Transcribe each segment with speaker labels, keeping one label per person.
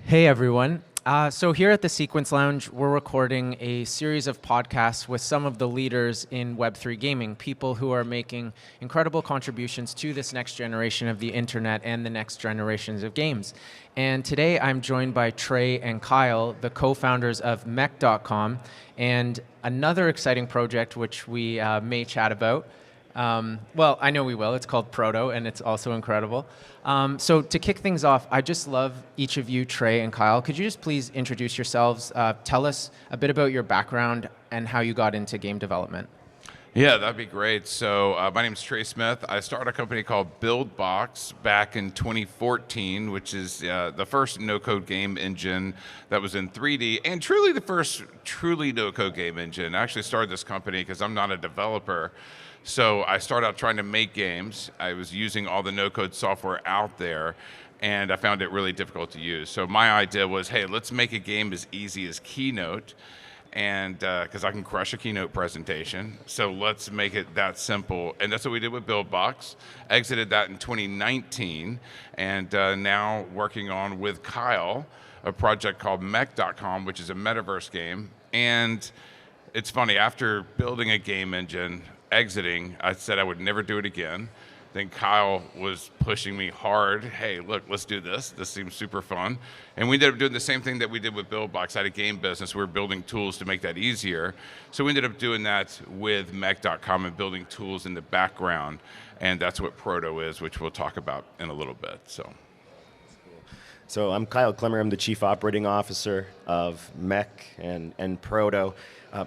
Speaker 1: Hey everyone. So here at the Sequence Lounge, we're recording a series of podcasts with some of the leaders in web3 gaming, people who are making incredible contributions to this next generation of the internet and the next generations of games. And today I'm joined by Trey and Kyle, the co-founders of Mech.com, and another exciting project which we may chat about. Well, I know we will. It's called Proto, and it's also incredible. So to kick things off, I just love each of you, Trey and Kyle. Could you just please introduce yourselves? Tell us a bit about your background and how you got into game development.
Speaker 2: Yeah, that'd be great. So my name is Trey Smith. I started a company called BuildBox back in 2014, which is the first no-code game engine that was in 3D and truly the first truly no-code game engine. I actually started this company because I'm not a developer. So I started out trying to make games. I was using all the no-code software out there, and I found it really difficult to use. So my idea was, hey, let's make a game as easy as Keynote, and because I can crush a Keynote presentation, so let's make it that simple. And that's what we did with BuildBox. Exited that in 2019, and now working on with Kyle a project called Mech.com, which is a metaverse game. And it's funny, after building a game engine, exiting, I said I would never do it again. Then Kyle was pushing me hard. Hey, look, let's do this. This seems super fun. And we ended up doing the same thing that we did with BuildBox. I had a game business. We were building tools to make that easier. So we ended up doing that with Mech.com and building tools in the background. And that's what Proto is, which we'll talk about in a little bit.
Speaker 3: So I'm Kyle Klemmer. I'm the Chief Operating Officer of Mech and Proto.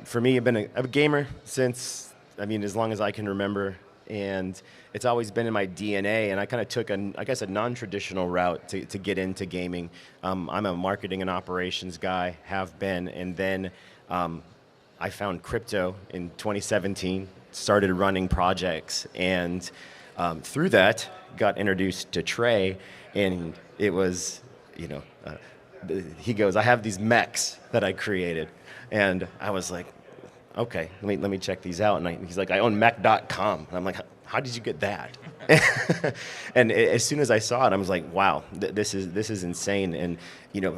Speaker 3: For me, I've been a gamer since, as long as I can remember, and it's always been in my DNA, and I kind of took, a non-traditional route to get into gaming. I'm a marketing and operations guy, have been, and then I found crypto in 2017, started running projects, and through that, got introduced to Trey, and it was, he goes, I have these mechs that I created, and I was like, okay, let me check these out. And he's like, I own Mech.com. And I'm like, how did you get that? And as soon as I saw it, I was like, wow, this is insane. And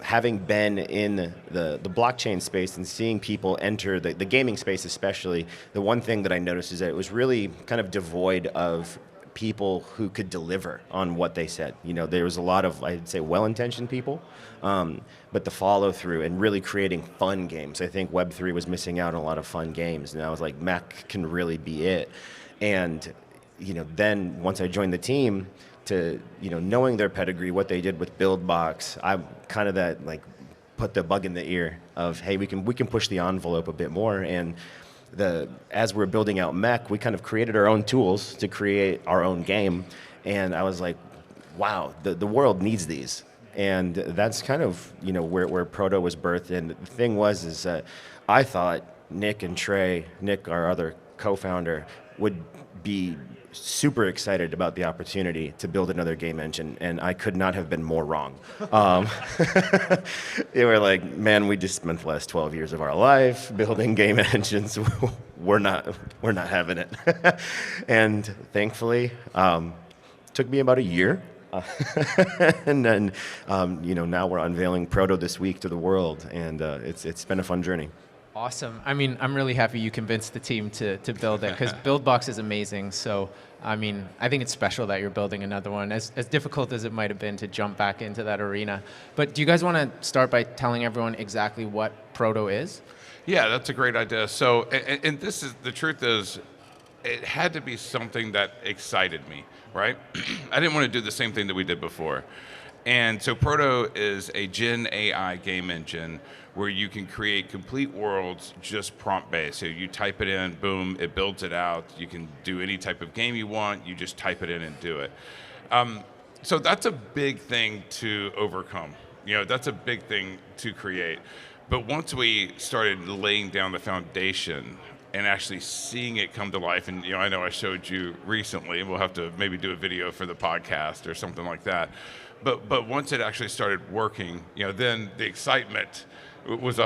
Speaker 3: having been in the blockchain space and seeing people enter the gaming space especially, the one thing that I noticed is that it was really kind of devoid of people who could deliver on what they said. There was a lot of, I'd say, well-intentioned people, but the follow-through and really creating fun games. I think Web3 was missing out on a lot of fun games, and I was like, Mech can really be it. And then once I joined the team, to knowing their pedigree, what they did with BuildBox, I'm kind of that put the bug in the ear of, hey, we can push the envelope a bit more. And as we're building out Mech, we kind of created our own tools to create our own game, and I was like, wow, the world needs these. And that's kind of where Proto was birthed. And the thing is that I thought Nick, our other co-founder, would be super excited about the opportunity to build another game engine, and I could not have been more wrong. They were like, man, we just spent the last 12 years of our life building game engines. We're not having it. And thankfully, took me about a year. And then, now we're unveiling Proto this week to the world, and it's been a fun journey.
Speaker 1: Awesome. I'm really happy you convinced the team to build it, because BuildBox is amazing. So, I think it's special that you're building another one, as difficult as it might have been to jump back into that arena. But do you guys want to start by telling everyone exactly what Proto is?
Speaker 2: Yeah, that's a great idea. So, and this is, the truth is, it had to be something that excited me, right? I didn't want to do the same thing that we did before. And so Proto is a Gen AI game engine where you can create complete worlds just prompt-based. So you type it in, boom, it builds it out. You can do any type of game you want. You just type it in and do it. So that's a big thing to overcome. That's a big thing to create. But once we started laying down the foundation and actually seeing it come to life, and I know I showed you recently, and we'll have to maybe do a video for the podcast or something like that. But once it actually started working, then the excitement was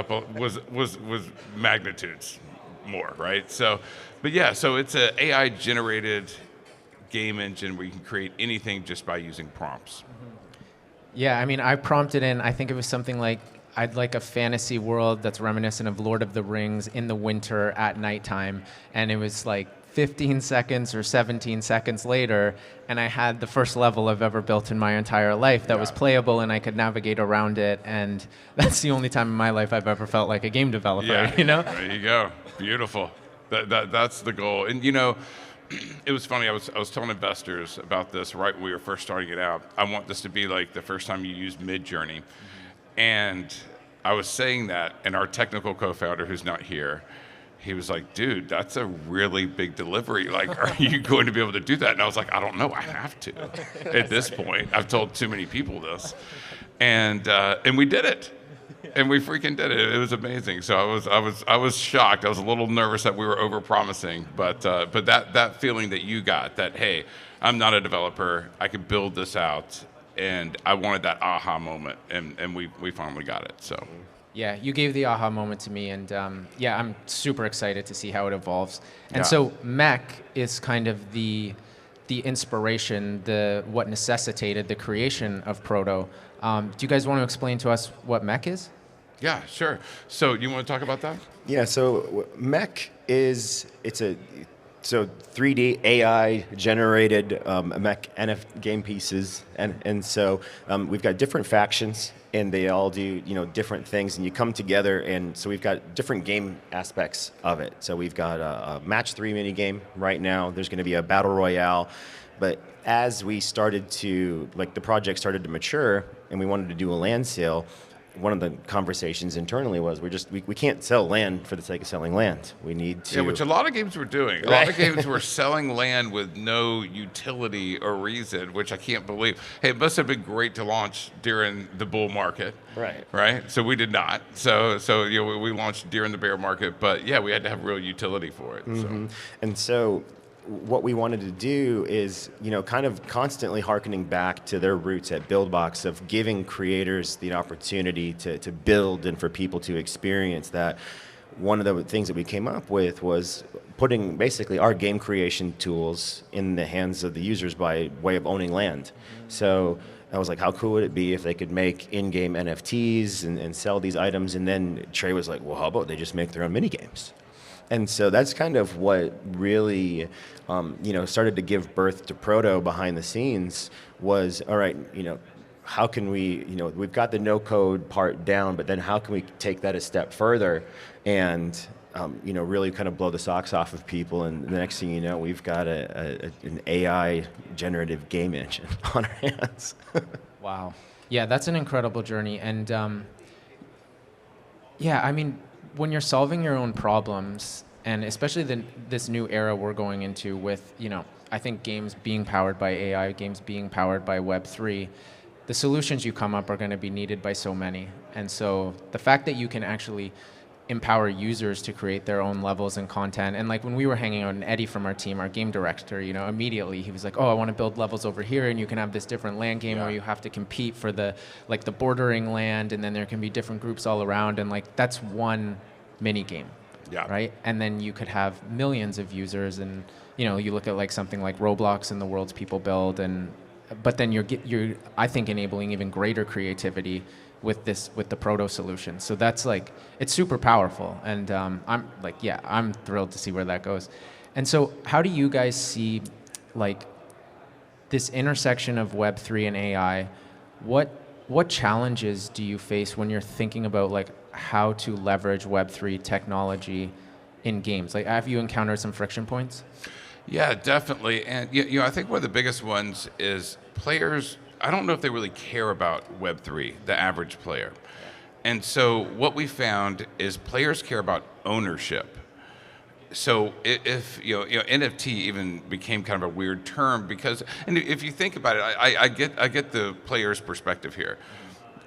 Speaker 2: magnitudes more, right? So it's an AI generated game engine where you can create anything just by using prompts.
Speaker 1: Yeah, I mean, I prompted in, I think it was something like, I'd like a fantasy world that's reminiscent of Lord of the Rings in the winter at nighttime. And it was like 15 seconds or 17 seconds later, and I had the first level I've ever built in my entire life that was playable and I could navigate around it. And that's the only time in my life I've ever felt like a game developer, you know?
Speaker 2: There you go. Beautiful. That's the goal. And you know, it was funny. I was telling investors about this right when we were first starting it out. I want this to be like the first time you use Mid-Journey. And I was saying that, and our technical co-founder, who's not here, he was like, dude, that's a really big delivery. Like, are you going to be able to do that? And I was like, I don't know. I have to. At this point, I've told too many people this. And we did it. And we freaking did it. It was amazing. So I was shocked. I was a little nervous that we were over-promising, but that feeling that you got, that hey, I'm not a developer, I could build this out, and I wanted that aha moment, and we finally got it. So.
Speaker 1: Yeah, you gave the aha moment to me, and yeah, I'm super excited to see how it evolves. And so Mech is kind of the inspiration, what necessitated the creation of Proto. Do you guys want to explain to us what Mech is?
Speaker 2: Yeah, sure. So you want to talk about that?
Speaker 3: Yeah, so Mech it's a 3D AI generated Mech NFT game pieces, and so we've got different factions, and they all do different things, and you come together, and so we've got different game aspects of it. So we've got a match 3 mini game right now. There's going to be a battle royale, but as we started to the project started to mature, and we wanted to do a land sale. One of the conversations internally was we can't sell land for the sake of selling land. We need to...
Speaker 2: Yeah, which a lot of games were doing. A lot of games were selling land with no utility or reason, which I can't believe. Hey, it must have been great to launch during the bull market. Right? So we did not. So we launched during the bear market, but yeah, we had to have real utility for it.
Speaker 3: Mm-hmm. And so what we wanted to do is, kind of constantly hearkening back to their roots at BuildBox of giving creators the opportunity to build and for people to experience that. One of the things that we came up with was putting basically our game creation tools in the hands of the users by way of owning land. So I was like, how cool would it be if they could make in-game NFTs and sell these items? And then Trey was like, well, how about they just make their own mini games? And so that's kind of what really, started to give birth to Proto behind the scenes was, all right, how can we, we've got the no-code part down, but then how can we take that a step further and, really kind of blow the socks off of people? And the next thing you know, we've got an AI generative game engine on our hands.
Speaker 1: Wow. Yeah, that's an incredible journey. And yeah, I mean, when you're solving your own problems, and especially this new era we're going into with, I think games being powered by AI, games being powered by Web3, the solutions you come up are going to be needed by so many. And so the fact that you can actually empower users to create their own levels and content, and like when we were hanging out, and Eddie from our team, our game director, immediately he was like, oh, I want to build levels over here, and you can have this different land game where you have to compete for the bordering land, and then there can be different groups all around, and that's one mini game. Right? And then you could have millions of users, and you look at something like Roblox and the worlds people build, but then you're I think enabling even greater creativity with the Proto solution. So that's it's super powerful, and I'm thrilled to see where that goes. And so how do you guys see this intersection of Web3 and AI? What challenges do you face when you're thinking about how to leverage Web3 technology in games? Have you encountered some friction points?
Speaker 2: Yeah, definitely. And I think one of the biggest ones is players, I don't know if they really care about Web3, the average player. And so what we found is players care about ownership. So if NFT even became kind of a weird term because, and if you think about it, I get the player's perspective here.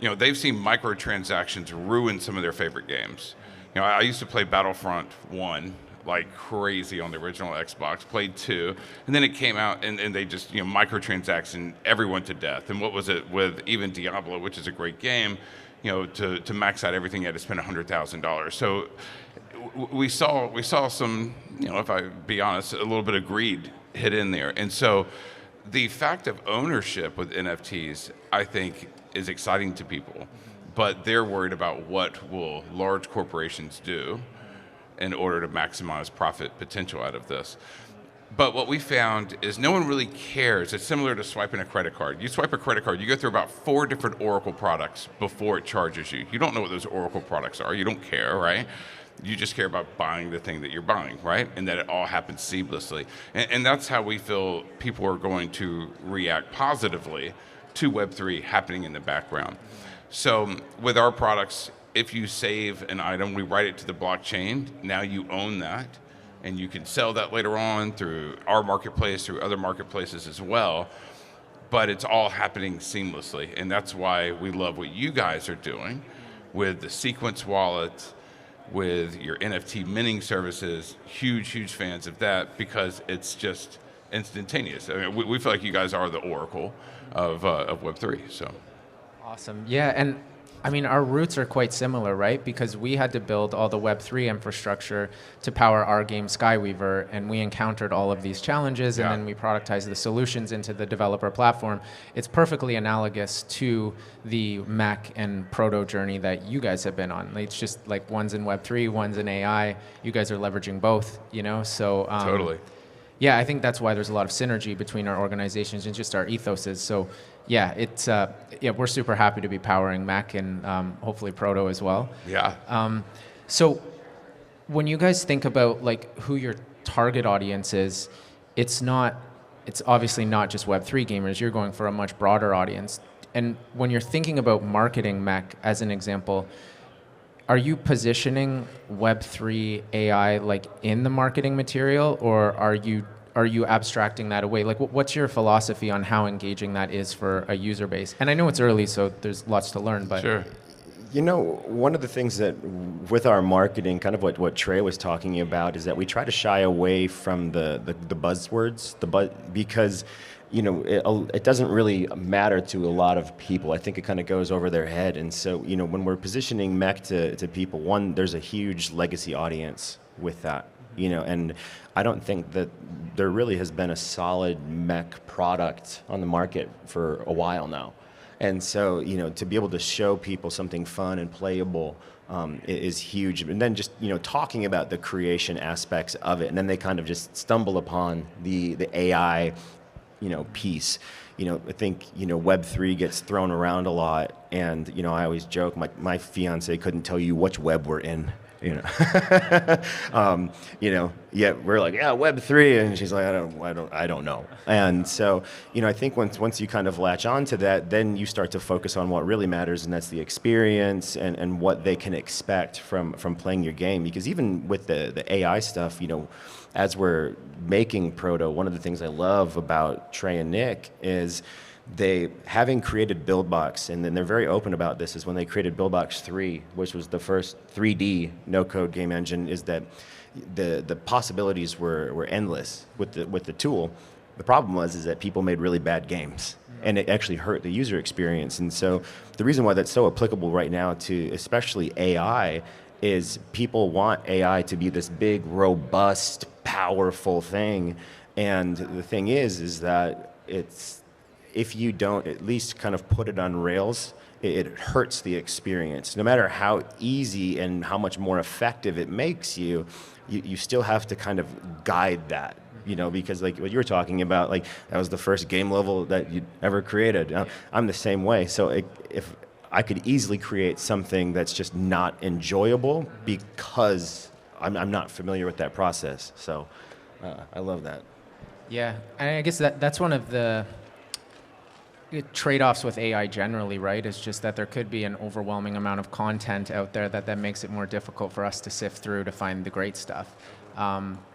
Speaker 2: They've seen microtransactions ruin some of their favorite games. I used to play Battlefront 1 like crazy on the original Xbox, played 2, and then it came out and they just microtransaction everyone to death. And what was it with even Diablo, which is a great game, to max out everything you had to spend $100,000. So we saw some, if I be honest, a little bit of greed hit in there. And so the fact of ownership with NFTs, I think, is exciting to people, but they're worried about what will large corporations do in order to maximize profit potential out of this. But what we found is no one really cares. It's similar to swiping a credit card. You swipe a credit card, you go through about 4 different Oracle products before it charges you. You don't know what those Oracle products are. You don't care, right? You just care about buying the thing that you're buying, right? And that it all happens seamlessly. And that's how we feel people are going to react positively to Web3 happening in the background. So with our products, if you save an item, we write it to the blockchain. Now you own that, and you can sell that later on through our marketplace, through other marketplaces as well. But it's all happening seamlessly, and that's why we love what you guys are doing with the Sequence wallet, with your NFT minting services. Huge fans of that because it's just instantaneous. I mean, we feel like you guys are the Oracle of Web3. So
Speaker 1: awesome. Yeah, and I mean, our roots are quite similar, right? Because we had to build all the Web3 infrastructure to power our game Skyweaver, and we encountered all of these challenges, and then we productized the solutions into the developer platform. It's perfectly analogous to the Mech and Proto journey that you guys have been on. It's just like one's in Web3, one's in AI. You guys are leveraging both, you know? So
Speaker 2: totally.
Speaker 1: Yeah, I think that's why there's a lot of synergy between our organizations and just our ethoses. So yeah, it's we're super happy to be powering Mech and hopefully Proto as well.
Speaker 2: Yeah.
Speaker 1: So when you guys think about like who your target audience is, it's obviously not just Web3 gamers. You're going for a much broader audience. And when you're thinking about marketing Mech as an example, are you positioning Web3 AI like in the marketing material, or are you abstracting that away? Like, what's your philosophy on how engaging that is for a user base? And I know it's early, so there's lots to learn, but
Speaker 2: sure.
Speaker 3: You know, one of the things that with our marketing, kind of what Trey was talking about, is that we try to shy away from the buzzwords, because you know, it doesn't really matter to a lot of people. I think it kind of goes over their head. And so, you know, when we're positioning Mech to people, one, there's a huge legacy audience with that, you know, and I don't think that there really has been a solid Mech product on the market for a while now. And so, you know, to be able to show people something fun and playable is huge. And then just, you know, talking about the creation aspects of it, and then they kind of just stumble upon the AI, you know, piece. You know, I think, you know, Web3 gets thrown around a lot, and, you know, I always joke, my fiance couldn't tell you which web we're in, you know. You know, yet we're like, yeah, Web3, and she's like, I don't know. And so, you know, I think once you kind of latch on to that, then you start to focus on what really matters, and that's the experience and what they can expect from playing your game. Because even with the AI stuff, you know, as we're making Proto, one of the things I love about Trey and Nick is they, having created BuildBox, and then they're very open about this, is when they created BuildBox 3, which was the first 3D no-code game engine, is that the possibilities were endless with the tool. The problem is that people made really bad games, and it actually hurt the user experience. And so the reason why that's so applicable right now to especially AI is people want AI to be this big, robust, powerful thing. And the thing is that if you don't at least kind of put it on rails, it hurts the experience. No matter how easy and how much more effective it makes you still have to kind of guide that, you know, because like what you were talking about, like that was the first game level that you ever created. I'm the same way. So if I could easily create something that's just not enjoyable because I'm not familiar with that process. So I love that.
Speaker 1: Yeah, and I guess that's one of the trade-offs with AI generally, right? Is just that there could be an overwhelming amount of content out there that makes it more difficult for us to sift through to find the great stuff.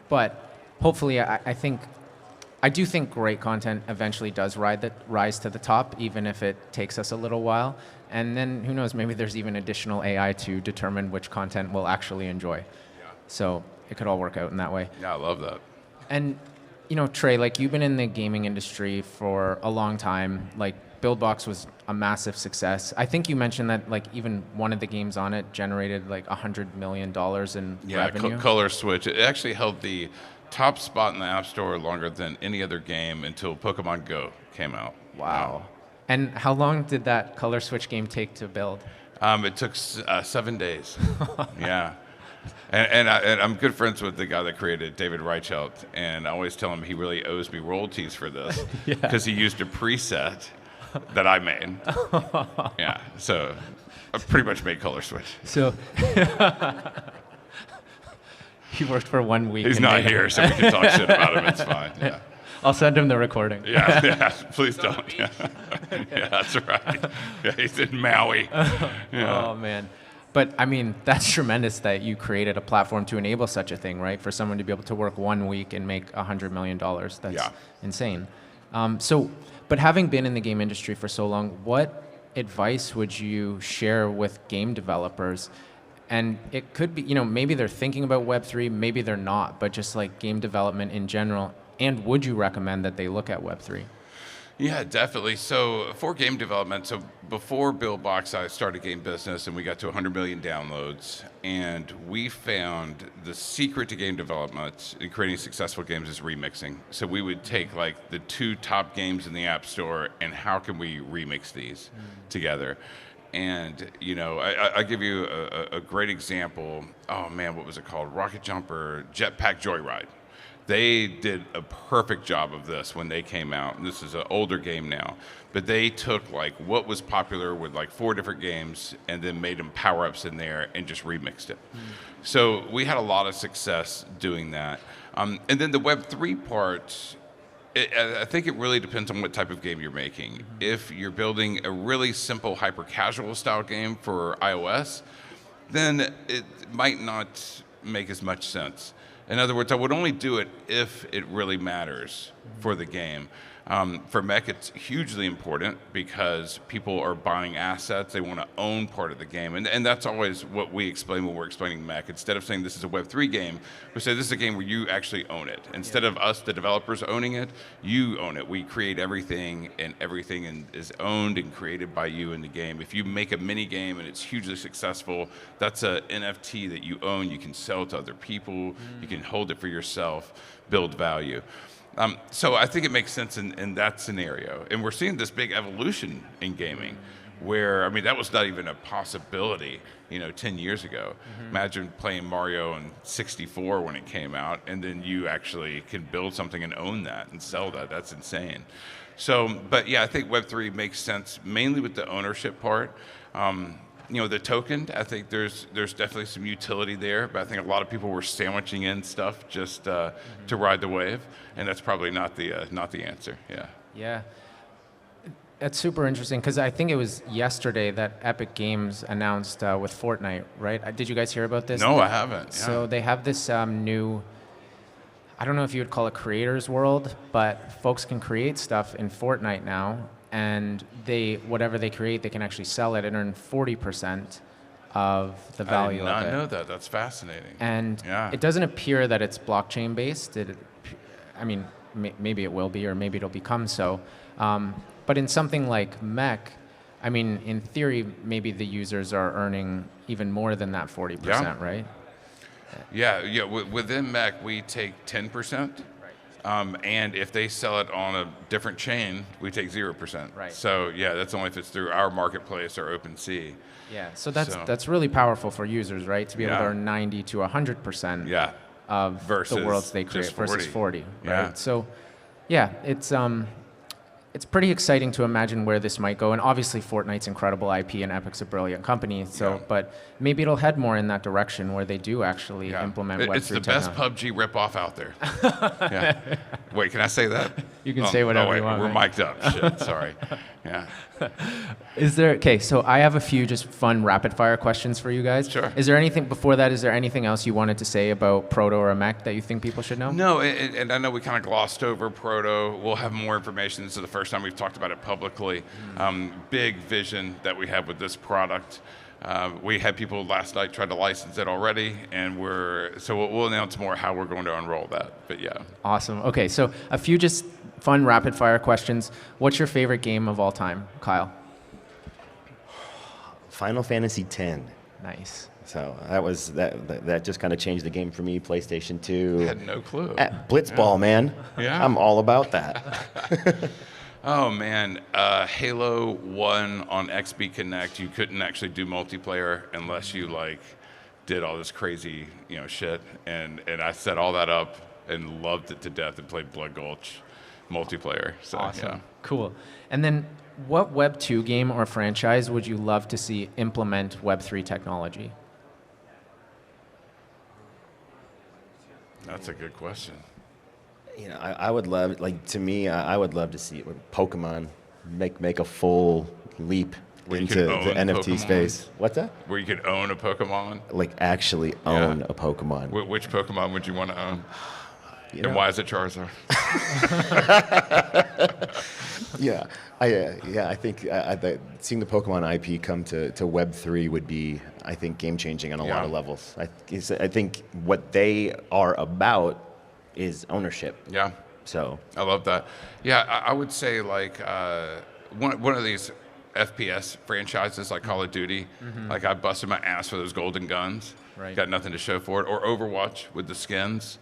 Speaker 1: But hopefully, I do think great content eventually does rise to the top, even if it takes us a little while. And then who knows, maybe there's even additional AI to determine which content we'll actually enjoy. Yeah. So it could all work out in that way.
Speaker 2: Yeah, I love that.
Speaker 1: And, you know, Trey, like you've been in the gaming industry for a long time. Like BuildBox was a massive success. I think you mentioned that like even one of the games on it generated like $100 million in revenue.
Speaker 2: Yeah, Color Switch. It actually held the top spot in the App Store longer than any other game until Pokemon Go came out.
Speaker 1: Wow. And how long did that color switch game take to build?
Speaker 2: It took 7 days. Yeah. And I'm good friends with the guy that created David Reichelt, and I always tell him he really owes me royalties for this because he used a preset that I made. Yeah, so I pretty much made color switch.
Speaker 1: So he worked for 1 week.
Speaker 2: He's not here, so we can talk shit about him. It's fine. Yeah.
Speaker 1: I'll send him the recording.
Speaker 2: Yeah, please don't. Yeah. Yeah, that's right. Yeah, he's in Maui. Yeah.
Speaker 1: Oh, man. But, I mean, that's tremendous that you created a platform to enable such a thing, right? For someone to be able to work 1 week and make $100 million. That's insane. But having been in the game industry for so long, what advice would you share with game developers? And it could be, maybe they're thinking about Web3, maybe they're not, but just like game development in general. And would you recommend that they look at Web3?
Speaker 2: Yeah, definitely. So for game development, so before BuildBox, I started game business and we got to 100 million downloads. And we found the secret to game development in creating successful games is remixing. So we would take like the 2 top games in the App Store and how can we remix these together? And, I give you a great example. Oh man, what was it called? Rocket Jumper, Jetpack Joyride. They did a perfect job of this when they came out. And this is an older game now. But they took like what was popular with like 4 different games and then made them power-ups in there and just remixed it. So we had a lot of success doing that. And then the Web3 part, I think it really depends on what type of game you're making. If you're building a really simple hyper-casual style game for iOS, then it might not make as much sense. In other words, I would only do it if it really matters for the game. For Mech, it's hugely important because people are buying assets. They want to own part of the game. And that's always what we explain when we're explaining Mech. Instead of saying this is a Web3 game, we say this is a game where you actually own it. Instead of us, the developers, owning it, you own it. We create everything, and everything is owned and created by you in the game. If you make a mini game and it's hugely successful, that's an NFT that you own. You can sell it to other people. You can hold it for yourself, build value. So I think it makes sense in that scenario. And we're seeing this big evolution in gaming where, that was not even a possibility, 10 years ago. Imagine playing Mario on 64 when it came out, and then you actually can build something and own that and sell that. That's insane. So, but yeah, I think Web3 makes sense mainly with the ownership part. The token, I think there's definitely some utility there, but I think a lot of people were sandwiching in stuff just to ride the wave, and that's probably not the answer. Yeah. Yeah.
Speaker 1: That's super interesting because I think it was yesterday that Epic Games announced with Fortnite, right? Did you guys hear about this?
Speaker 2: No, I haven't. Yeah.
Speaker 1: So they have this new, I don't know if you would call it creators world, but folks can create stuff in Fortnite now. And whatever they create, they can actually sell it and earn 40% of the value of it.
Speaker 2: I did not know that. That's fascinating.
Speaker 1: And it doesn't appear that it's blockchain based. Maybe it will be, or maybe it'll become so. But in something like Mech, in theory, maybe the users are earning even more than that 40%, right?
Speaker 2: Yeah. Within Mech, we take 10%. And if they sell it on a different chain, we take 0%.
Speaker 1: Right.
Speaker 2: So that's only if it's through our marketplace or OpenSea.
Speaker 1: Yeah. So that's really powerful for users, right? To be able to earn 90 to 100% of versus the worlds they create versus 40. Right. So, it's pretty exciting to imagine where this might go. And obviously, Fortnite's incredible IP and Epic's a brilliant company. So, but maybe it'll head more in that direction where they do actually implement Web3
Speaker 2: It's the best PUBG ripoff out there. Wait, can I say that?
Speaker 1: You can say whatever you want.
Speaker 2: We're mic'd up. Shit, sorry. Yeah.
Speaker 1: So I have a few just fun rapid fire questions for you guys.
Speaker 2: Sure.
Speaker 1: Is there anything else you wanted to say about Proto or Mech that you think people should know?
Speaker 2: No, and I know we kind of glossed over Proto. We'll have more information. This is the first time we've talked about it publicly. Big vision that we have with this product. We had people last night try to license it already, and we'll announce more how we're going to unroll that. But yeah.
Speaker 1: Awesome. Okay, so a few just fun rapid fire questions. What's your favorite game of all time, Kyle?
Speaker 3: Final Fantasy X.
Speaker 1: Nice.
Speaker 3: So that just kind of changed the game for me. PlayStation 2.
Speaker 2: I had no clue.
Speaker 3: Blitzball, man.
Speaker 2: Yeah.
Speaker 3: I'm all about that.
Speaker 2: Oh man, Halo 1 on XB Connect, you couldn't actually do multiplayer unless you like did all this crazy, shit. And I set all that up and loved it to death and played Blood Gulch multiplayer. So,
Speaker 1: Awesome.
Speaker 2: yeah.
Speaker 1: Cool. And then what Web 2 game or franchise would you love to see implement Web 3 technology?
Speaker 2: That's a good question.
Speaker 3: I would love, to me, I would love to see it with Pokemon make a full leap into the NFT
Speaker 2: Pokemon.
Speaker 3: Space. What's that?
Speaker 2: Where you could own a Pokemon?
Speaker 3: Actually own a Pokemon.
Speaker 2: Which Pokemon would you want to own? And why is it Charizard?
Speaker 3: I think seeing the Pokemon IP come to Web3 would be, I think, game-changing on a lot of levels. I think what they are about is ownership.
Speaker 2: Yeah.
Speaker 3: So
Speaker 2: I love that. Yeah, I would say like one of these FPS franchises like Call of Duty, like I busted my ass for those golden guns.
Speaker 1: Right.
Speaker 2: Got nothing to show for it. Or Overwatch with the skins.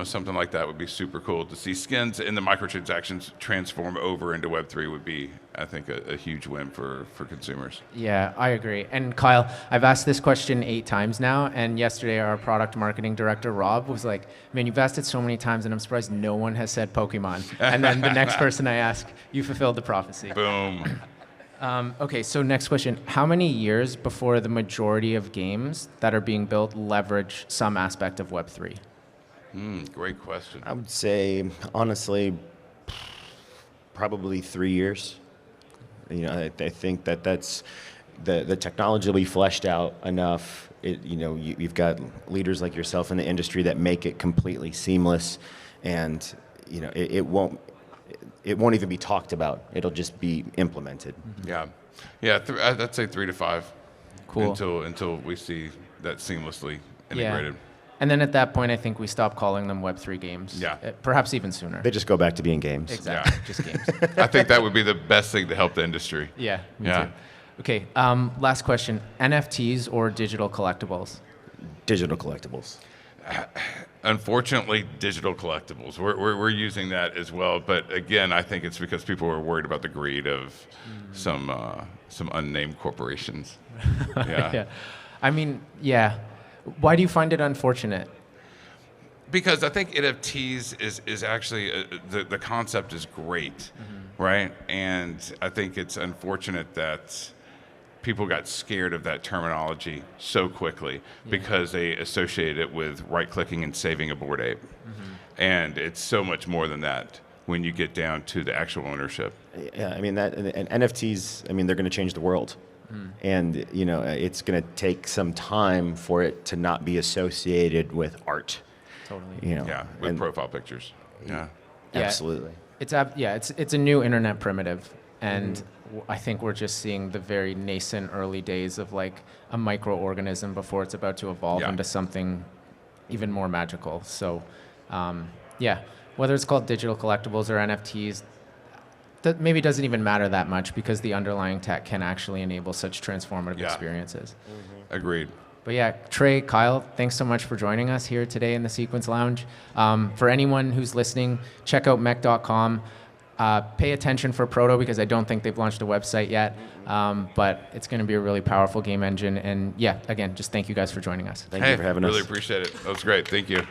Speaker 2: Something like that would be super cool. To see skins in the microtransactions transform over into Web3 would be, I think, a huge win for consumers.
Speaker 1: Yeah, I agree. And Kyle, I've asked this question 8 times now, and yesterday our product marketing director, Rob, was like, man, you've asked it so many times, and I'm surprised no one has said Pokemon. And then the next person I ask, you fulfilled the prophecy.
Speaker 2: Boom.
Speaker 1: Okay, so next question. How many years before the majority of games that are being built leverage some aspect of Web3?
Speaker 2: Great question.
Speaker 3: I would say, honestly, probably 3 years. I think that's the technology will be fleshed out enough. You've got leaders like yourself in the industry that make it completely seamless, and it won't even be talked about. It'll just be implemented.
Speaker 2: Yeah. I'd say 3 to 5.
Speaker 1: Cool.
Speaker 2: Until we see that seamlessly integrated.
Speaker 1: Yeah. And then at that point, I think we stop calling them Web3 games.
Speaker 2: Yeah.
Speaker 1: Perhaps even sooner.
Speaker 3: They just go back to being games.
Speaker 1: Exactly.
Speaker 2: Yeah.
Speaker 1: Just games.
Speaker 2: I think that would be the best thing to help the industry.
Speaker 1: Yeah. Me
Speaker 2: Yeah.
Speaker 1: too. Okay. Last question. NFTs or digital collectibles?
Speaker 3: Digital collectibles.
Speaker 2: Unfortunately, digital collectibles. We're using that as well, but again, I think it's because people are worried about the greed of some unnamed corporations. Yeah.
Speaker 1: Yeah. I mean, yeah. Why do you find it unfortunate?
Speaker 2: Because I think NFTs is actually the concept is great, right? And I think it's unfortunate that people got scared of that terminology so quickly because they associate it with right-clicking and saving a Bored Ape. And it's so much more than that when you get down to the actual ownership.
Speaker 3: Yeah, I mean and NFTs. I mean, they're going to change the world, and it's going to take some time for it to not be associated with art.
Speaker 1: Totally.
Speaker 2: With profile pictures. Yeah.
Speaker 1: Yeah.
Speaker 3: Absolutely.
Speaker 1: It's a new internet primitive, and I think we're just seeing the very nascent early days of like a microorganism before it's about to evolve into something even more magical. So, whether it's called digital collectibles or NFTs, that maybe doesn't even matter that much because the underlying tech can actually enable such transformative experiences.
Speaker 2: Agreed.
Speaker 1: But yeah, Trey, Kyle, thanks so much for joining us here today in the Sequence Lounge. For anyone who's listening, check out mech.com. Pay attention for Proto because I don't think they've launched a website yet, but it's going to be a really powerful game engine. And yeah, again, just thank you guys for joining us.
Speaker 3: Thank you for having us.
Speaker 2: Really appreciate it. That was great. Thank you.